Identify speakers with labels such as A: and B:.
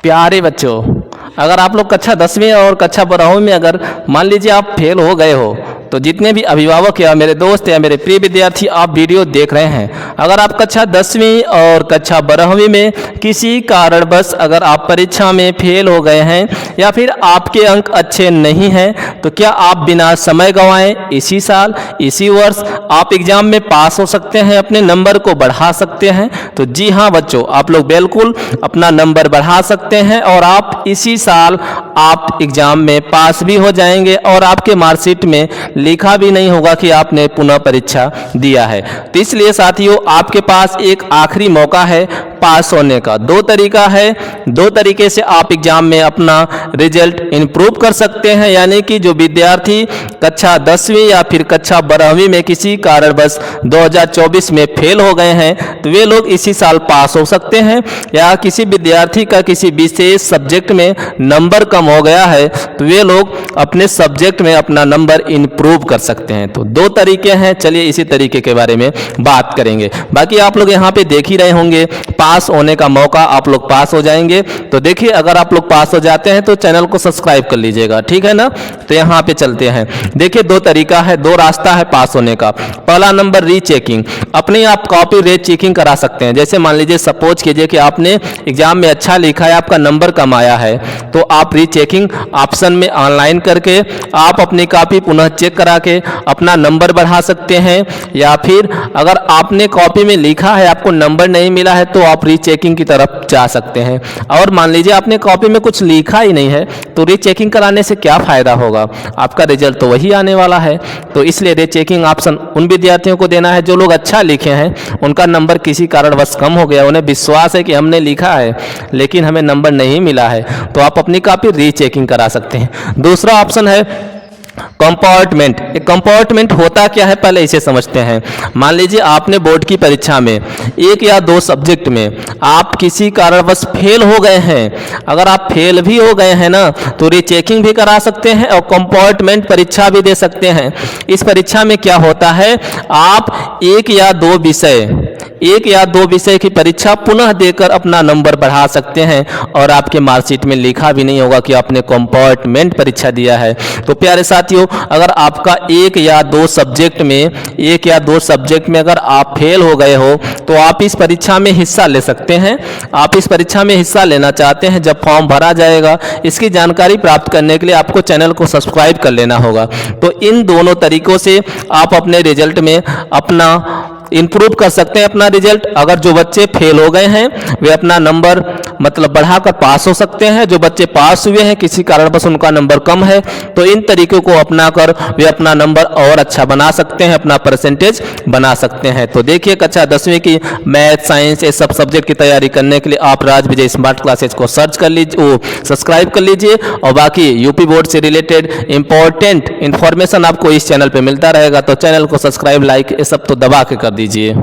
A: प्यारे बच्चों, अगर आप लोग कक्षा 10वीं और कक्षा 12वीं में अगर मान लीजिए आप फेल हो गए हो, तो जितने भी अभिभावक या मेरे दोस्त या मेरे प्रिय विद्यार्थी आप वीडियो देख रहे हैं, अगर आप कक्षा 10वीं और कक्षा 12वीं में किसी कारणवश अगर आप परीक्षा में फेल हो गए हैं या फिर आपके अंक अच्छे नहीं हैं, तो क्या आप बिना समय गंवाए इसी साल इसी वर्ष आप एग्जाम में पास हो सकते हैं, अपने नंबर को बढ़ा सकते हैं? तो जी हाँ बच्चों, आप लोग बिल्कुल अपना नंबर बढ़ा सकते हैं और आप इसी साल आप एग्जाम में पास भी हो जाएंगे और आपके मार्कशीट में लिखा भी नहीं होगा कि आपने पुनः परीक्षा दिया है। तो इसलिए साथियों, आपके पास एक आखिरी मौका है पास होने का। दो तरीका है, दो तरीके से आप एग्जाम में अपना रिजल्ट इंप्रूव कर सकते हैं। यानी कि जो विद्यार्थी कक्षा 10वीं या फिर कक्षा 12वीं में किसी कारणवश 2024 में फेल हो गए हैं, तो वे लोग इसी साल पास हो सकते हैं। या किसी विद्यार्थी का किसी विशेष सब्जेक्ट में नंबर कम हो गया है, तो वे लोग अपने सब्जेक्ट में अपना नंबर इंप्रूव कर सकते हैं। तो दो तरीके हैं, चलिए इसी तरीके के बारे में बात करेंगे। बाकी आप लोग यहाँ पे देख ही रहे होंगे, पास होने का मौका, आप लोग पास हो जाएंगे। तो देखिए, अगर आप लोग पास हो जाते हैं तो चैनल को सब्सक्राइब कर लीजिएगा, ठीक है ना। तो यहाँ पे चलते हैं। देखिए, दो तरीका है, दो रास्ता है पास होने का। पहला नंबर रीचेकिंग, अपने आप कॉपी रीचेकिंग करा सकते हैं। जैसे मान लीजिए, सपोज कीजिए कि आपने एग्जाम में अच्छा लिखा है, आपका नंबर कम आया है, तो आप रीचेकिंग ऑप्शन में ऑनलाइन करके आप अपनी कॉपी पुनः चेक करा के अपना नंबर बढ़ा सकते हैं। या फिर अगर आपने कॉपी में लिखा है, आपको नंबर नहीं मिला है, तो आप रीचेकिंग की तरफ जा सकते हैं। और मान लीजिए आपने कॉपी में कुछ लिखा ही नहीं है, तो रीचेकिंग कराने से क्या फायदा होगा, आपका रिजल्ट तो वही आने वाला है। तो इसलिए रीचेकिंग ऑप्शन उन विद्यार्थियों को देना है जो लोग अच्छा लिखे हैं, उनका नंबर किसी कारणवश कम हो गया, उन्हें विश्वास है कि हमने लिखा है लेकिन हमें नंबर नहीं मिला है, तो आप अपनी कॉपी रीचेकिंग करा सकते हैं। दूसरा ऑप्शन है कंपार्टमेंट। एक कंपार्टमेंट होता क्या है, पहले इसे समझते हैं। मान लीजिए आपने बोर्ड की परीक्षा में एक या दो सब्जेक्ट में आप किसी कारणवश फेल हो गए हैं। अगर आप फेल भी हो गए हैं ना, तो रीचेकिंग भी करा सकते हैं और कंपार्टमेंट परीक्षा भी दे सकते हैं। इस परीक्षा में क्या होता है, आप एक या दो विषय की परीक्षा पुनः देकर अपना नंबर बढ़ा सकते हैं और आपके मार्कशीट में लिखा भी नहीं होगा कि आपने कंपार्टमेंट परीक्षा दिया है। तो प्यारे साथियों, अगर आपका एक या दो सब्जेक्ट में अगर आप फेल हो गए हो, तो आप इस परीक्षा में हिस्सा ले सकते हैं। आप इस परीक्षा में हिस्सा लेना चाहते हैं, जब फॉर्म भरा जाएगा, इसकी जानकारी प्राप्त करने के लिए आपको चैनल को सब्सक्राइब कर लेना होगा। तो इन दोनों तरीकों से आप अपने रिजल्ट में अपना इंप्रूव कर सकते हैं अपना रिजल्ट। अगर जो बच्चे फेल हो गए हैं, वे अपना नंबर मतलब बढ़ाकर पास हो सकते हैं। जो बच्चे पास हुए हैं, किसी कारणवश उनका नंबर कम है, तो इन तरीकों को अपनाकर वे अपना नंबर और अच्छा बना सकते हैं, अपना परसेंटेज बना सकते हैं। तो देखिए, कक्षा 10वीं की मैथ, साइंस, ये सब सब्जेक्ट की तैयारी करने के लिए आप राज विजय स्मार्ट क्लासेज को सर्च कर लीजिए, सब्सक्राइब कर लीजिए। और बाकी यूपी बोर्ड से रिलेटेड इंपॉर्टेंट इन्फॉर्मेशन आपको इस चैनल पर मिलता रहेगा। तो चैनल को सब्सक्राइब, लाइक, ये सब तो दबा के कर दीजिए।